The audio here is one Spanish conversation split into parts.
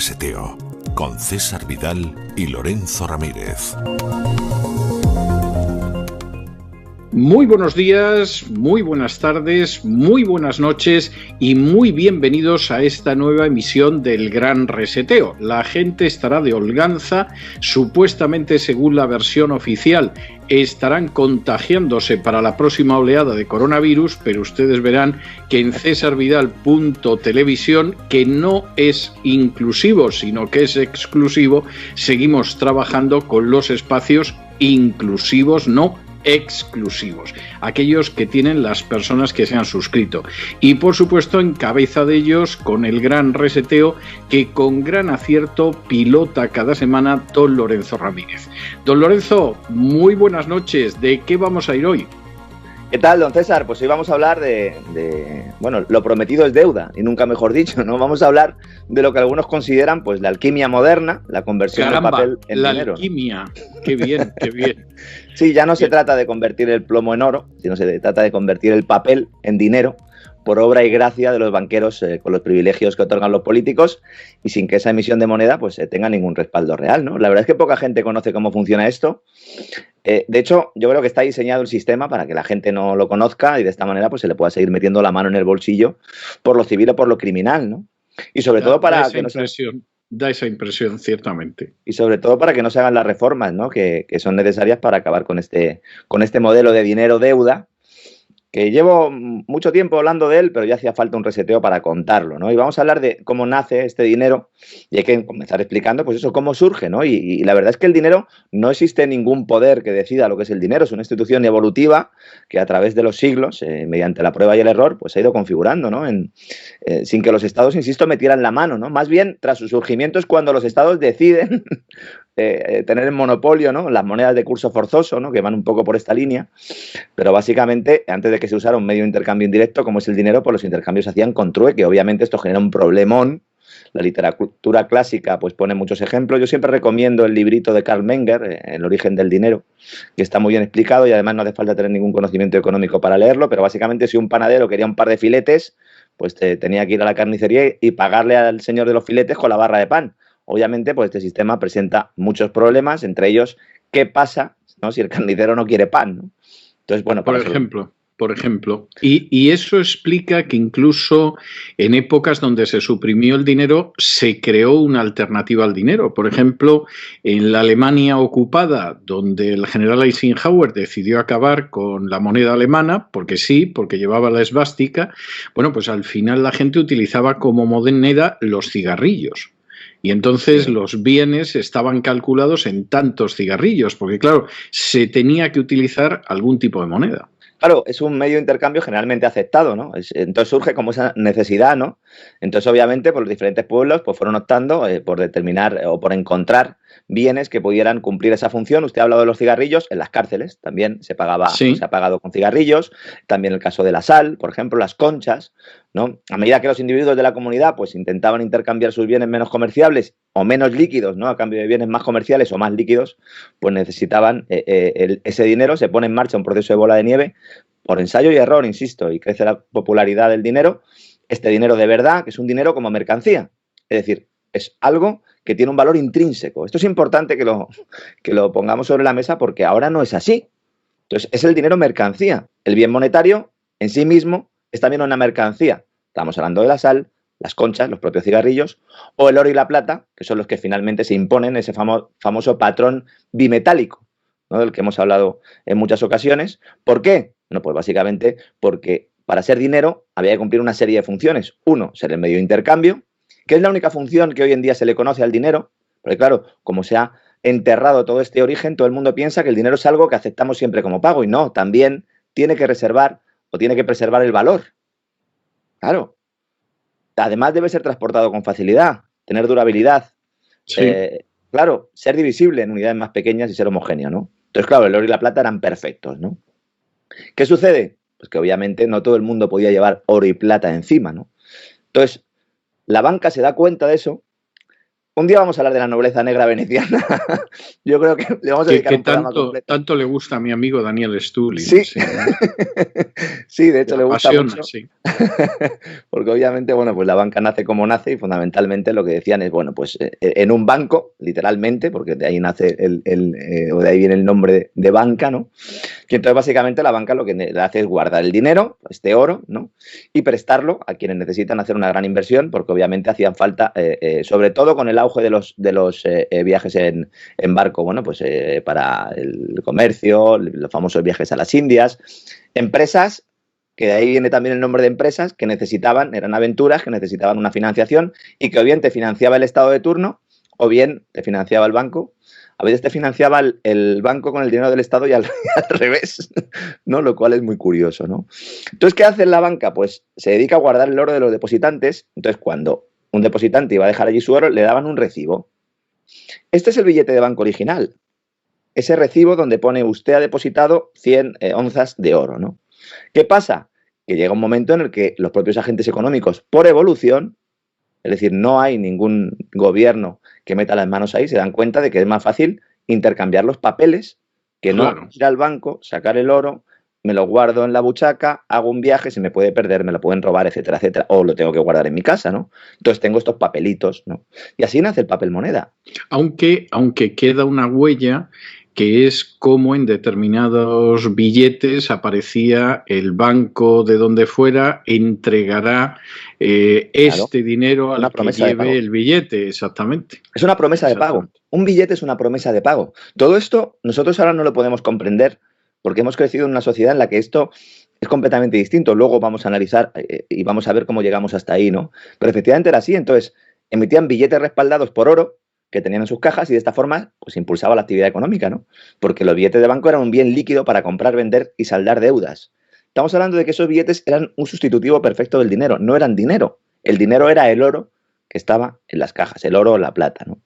Reseteo, con César Vidal y Lorenzo Ramírez. Muy buenos días, muy buenas tardes, muy buenas noches y muy bienvenidos a esta nueva emisión del Gran Reseteo. La gente estará de holganza, supuestamente según la versión oficial estarán contagiándose para la próxima oleada de coronavirus, pero ustedes verán que en cesarvidal.televisión, que no es inclusivo, sino que es exclusivo, seguimos trabajando con los espacios inclusivos, no exclusivos, aquellos que tienen las personas que se han suscrito, y por supuesto en cabeza de ellos con el Gran Reseteo que con gran acierto pilota cada semana don Lorenzo Ramírez. Don Lorenzo, muy buenas noches. ¿De qué vamos a ir hoy? ¿Qué tal, don César? Pues hoy vamos a hablar bueno, lo prometido es deuda, y nunca mejor dicho, ¿no? Vamos a hablar de lo que algunos consideran, pues, la alquimia moderna, la conversión del papel en dinero. La alquimia, qué bien, qué bien. Sí, ya no se trata de convertir el plomo en oro, sino se trata de convertir el papel en dinero, por obra y gracia de los banqueros con los privilegios que otorgan los políticos y sin que esa emisión de moneda pues tenga ningún respaldo real, ¿no? La verdad es que poca gente conoce cómo funciona esto. De hecho, yo creo que está diseñado el sistema para que la gente no lo conozca y de esta manera pues se le pueda seguir metiendo la mano en el bolsillo por lo civil o por lo criminal, ¿no? Y sobre todo para que da esa impresión, ciertamente. Y sobre todo para que no se hagan las reformas, ¿no? que son necesarias para acabar con este modelo de dinero-deuda, que llevo mucho tiempo hablando de él, pero ya hacía falta un reseteo para contarlo, ¿no? Y vamos a hablar de cómo nace este dinero y hay que comenzar explicando, pues eso, cómo surge, ¿no? Y la verdad es que el dinero, no existe ningún poder que decida lo que es el dinero, es una institución evolutiva que a través de los siglos, mediante la prueba y el error, pues se ha ido configurando, ¿no? Sin que los estados, insisto, metieran la mano, ¿no? Más bien, tras su surgimiento es cuando los estados deciden tener el monopolio, ¿no? Las monedas de curso forzoso, ¿no? Que van un poco por esta línea, pero básicamente antes de que se usara un medio de intercambio indirecto como es el dinero, pues los intercambios se hacían con trueque. Obviamente esto genera un problemón. La literatura clásica pues pone muchos ejemplos. Yo siempre recomiendo el librito de Carl Menger, El origen del dinero, que está muy bien explicado y además no hace falta tener ningún conocimiento económico para leerlo, pero básicamente si un panadero quería un par de filetes, pues tenía que ir a la carnicería y pagarle al señor de los filetes con la barra de pan. Obviamente, pues este sistema presenta muchos problemas, entre ellos, ¿qué pasa, ¿no? Si el carnicero no quiere pan, ¿no? Entonces, bueno, por ejemplo, y eso explica que incluso en épocas donde se suprimió el dinero, se creó una alternativa al dinero. Por ejemplo, en la Alemania ocupada, donde el general Eisenhower decidió acabar con la moneda alemana, porque sí, porque llevaba la esvástica, bueno, pues al final la gente utilizaba como moneda los cigarrillos. Y entonces los bienes estaban calculados en tantos cigarrillos, porque claro, se tenía que utilizar algún tipo de moneda. Claro, es un medio de intercambio generalmente aceptado, ¿no? Entonces surge como esa necesidad, ¿no? Entonces, obviamente, pues los diferentes pueblos pues fueron optando por determinar o por encontrar bienes que pudieran cumplir esa función. Usted ha hablado de los cigarrillos, en las cárceles también se pagaba, sí. Se ha pagado con cigarrillos, también el caso de la sal, por ejemplo, las conchas, ¿no? A medida que los individuos de la comunidad pues intentaban intercambiar sus bienes menos comerciables o menos líquidos, ¿no? A cambio de bienes más comerciales o más líquidos, pues necesitaban ese dinero. Se pone en marcha un proceso de bola de nieve por ensayo y error, insisto, y crece la popularidad del dinero. Este dinero de verdad, que es un dinero como mercancía, es decir, es algo que tiene un valor intrínseco. Esto es importante que lo pongamos sobre la mesa porque ahora no es así. Entonces, es el dinero mercancía. El bien monetario en sí mismo es también una mercancía. Estamos hablando de la sal, las conchas, los propios cigarrillos, o el oro y la plata, que son los que finalmente se imponen ese famoso patrón bimetálico, ¿no? Del que hemos hablado en muchas ocasiones. ¿Por qué? Bueno, pues básicamente porque para ser dinero había que cumplir una serie de funciones. Uno, ser el medio de intercambio, que es la única función que hoy en día se le conoce al dinero, porque claro, como se ha enterrado todo este origen, todo el mundo piensa que el dinero es algo que aceptamos siempre como pago, y no, también tiene que reservar o tiene que preservar el valor. Claro. Además debe ser transportado con facilidad, tener durabilidad. Sí. Claro, ser divisible en unidades más pequeñas y ser homogéneo, ¿no? Entonces, claro, el oro y la plata eran perfectos, ¿no? ¿Qué sucede? Pues que obviamente no todo el mundo podía llevar oro y plata encima, ¿no? Entonces, la banca se da cuenta de eso Un día vamos a hablar de la nobleza negra veneciana. Yo creo que le vamos a dedicar un programa completo. Tanto le gusta a mi amigo Daniel Stulin. Sí, sí, sí, de hecho le gusta apasiona, mucho. sí. Porque obviamente, bueno, pues la banca nace como nace y fundamentalmente lo que decían es, bueno, pues en un banco, literalmente, porque de ahí nace o de ahí viene el nombre de banca, ¿no? Y entonces básicamente la banca lo que hace es guardar el dinero, este oro, ¿no? Y prestarlo a quienes necesitan hacer una gran inversión, porque obviamente hacían falta, sobre todo con el auge de los viajes en barco, bueno, pues para el comercio, los famosos viajes a las Indias, empresas, que de ahí viene también el nombre de empresas, que necesitaban, eran aventuras, que necesitaban una financiación y que o bien te financiaba el Estado de turno o bien te financiaba el banco. A veces te financiaba el banco con el dinero del Estado y al revés, ¿no? Lo cual es muy curioso, ¿no? Entonces, ¿qué hace la banca? Pues se dedica a guardar el oro de los depositantes. Entonces, cuando un depositante iba a dejar allí su oro, le daban un recibo. Este es el billete de banco original. Ese recibo donde pone usted ha depositado 100 onzas de oro, ¿no? ¿Qué pasa? Que llega un momento en el que los propios agentes económicos, por evolución, es decir, no hay ningún gobierno que meta las manos ahí, se dan cuenta de que es más fácil intercambiar los papeles que no ir al banco, sacar el oro, me lo guardo en la buchaca, hago un viaje, se me puede perder, me lo pueden robar, etcétera, etcétera, o lo tengo que guardar en mi casa, ¿no? Entonces tengo estos papelitos, ¿no? Y así nace el papel moneda. Aunque queda una huella que es como en determinados billetes aparecía el banco de donde fuera entregará este dinero al que lleve el billete, exactamente. Es una promesa de pago. Un billete es una promesa de pago. Todo esto nosotros ahora no lo podemos comprender porque hemos crecido en una sociedad en la que esto es completamente distinto. Luego vamos a analizar y vamos a ver cómo llegamos hasta ahí, ¿no? Pero efectivamente era así. Entonces, emitían billetes respaldados por oro que tenían en sus cajas y de esta forma pues impulsaba la actividad económica, ¿no? Porque los billetes de banco eran un bien líquido para comprar, vender y saldar deudas. Estamos hablando de que esos billetes eran un sustitutivo perfecto del dinero, no eran dinero. El dinero era el oro que estaba en las cajas, el oro o la plata, ¿no?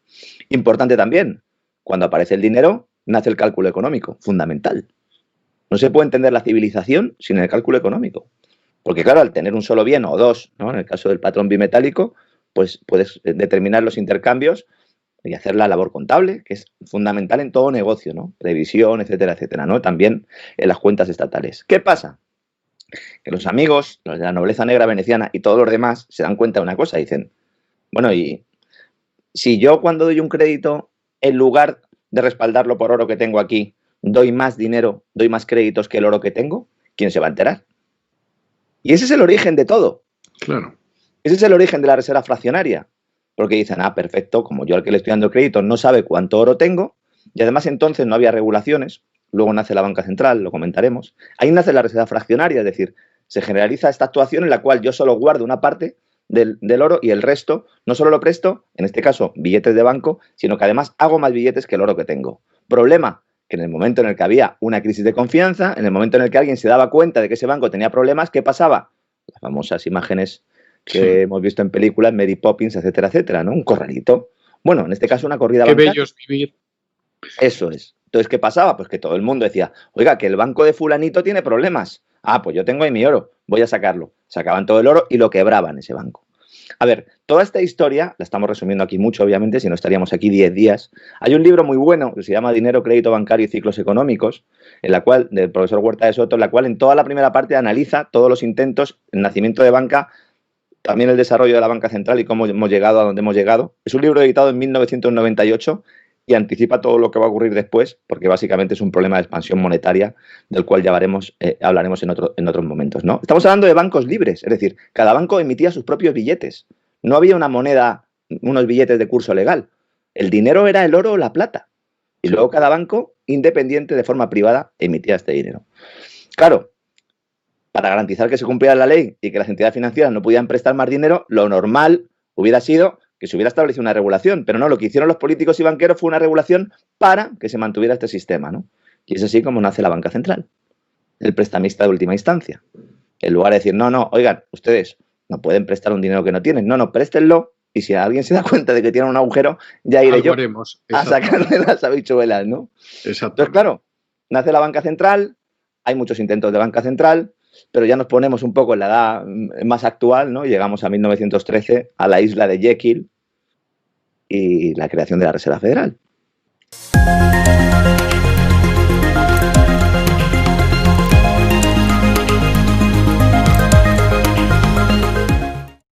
Importante también, cuando aparece el dinero, nace el cálculo económico, fundamental. No se puede entender la civilización sin el cálculo económico. Porque claro, al tener un solo bien o dos, ¿no? En el caso del patrón bimetálico, pues puedes determinar los intercambios y hacer la labor contable, que es fundamental en todo negocio, ¿no? Previsión, etcétera, etcétera, ¿no? También en las cuentas estatales. ¿Qué pasa? Que los amigos, los de la nobleza negra veneciana y todos los demás se dan cuenta de una cosa, dicen, bueno, y si yo cuando doy un crédito, en lugar de respaldarlo por oro que tengo aquí, doy más dinero, doy más créditos que el oro que tengo, ¿quién se va a enterar? Y ese es el origen de todo. Claro. Ese es el origen de la reserva fraccionaria. Porque dicen, perfecto, como yo al que le estoy dando crédito no sabe cuánto oro tengo, y además entonces no había regulaciones, luego nace la banca central, lo comentaremos, ahí nace la reserva fraccionaria, es decir, se generaliza esta actuación en la cual yo solo guardo una parte del oro y el resto no solo lo presto, en este caso billetes de banco, sino que además hago más billetes que el oro que tengo. Problema, que en el momento en el que había una crisis de confianza, en el momento en el que alguien se daba cuenta de que ese banco tenía problemas, ¿qué pasaba? Las famosas imágenes que hemos visto en películas, Mary Poppins, etcétera, etcétera, ¿no? Un corralito. Bueno, en este caso una corrida bancaria. Qué bello es vivir. Eso es. Entonces, ¿qué pasaba? Pues que todo el mundo decía, oiga, que el banco de fulanito tiene problemas. Pues yo tengo ahí mi oro, voy a sacarlo. Sacaban todo el oro y lo quebraban ese banco. A ver, toda esta historia, la estamos resumiendo aquí mucho, obviamente, si no estaríamos aquí 10 días. Hay un libro muy bueno que se llama Dinero, Crédito Bancario y Ciclos Económicos, en la cual, del profesor Huerta de Soto, en la cual en toda la primera parte analiza todos los intentos, el nacimiento de banca, también el desarrollo de la banca central y cómo hemos llegado a donde hemos llegado. Es un libro editado en 1998 y anticipa todo lo que va a ocurrir después, porque básicamente es un problema de expansión monetaria del cual ya hablaremos en otros momentos, ¿no? Estamos hablando de bancos libres, es decir, cada banco emitía sus propios billetes. No había una moneda, unos billetes de curso legal. El dinero era el oro o la plata. Y luego cada banco, independiente de forma privada, emitía este dinero. Claro, para garantizar que se cumpliera la ley y que las entidades financieras no pudieran prestar más dinero, lo normal hubiera sido que se hubiera establecido una regulación, pero no, lo que hicieron los políticos y banqueros fue una regulación para que se mantuviera este sistema, ¿no? Y es así como nace la banca central, el prestamista de última instancia. En lugar de decir, no, oigan, ustedes no pueden prestar un dinero que no tienen, no, préstenlo, y si alguien se da cuenta de que tiene un agujero, ya iré yo a sacarle las habichuelas, ¿no? Entonces, claro, nace la banca central, hay muchos intentos de banca central, pero ya nos ponemos un poco en la edad más actual, ¿no? Llegamos a 1913, a la isla de Jekyll, y la creación de la Reserva Federal.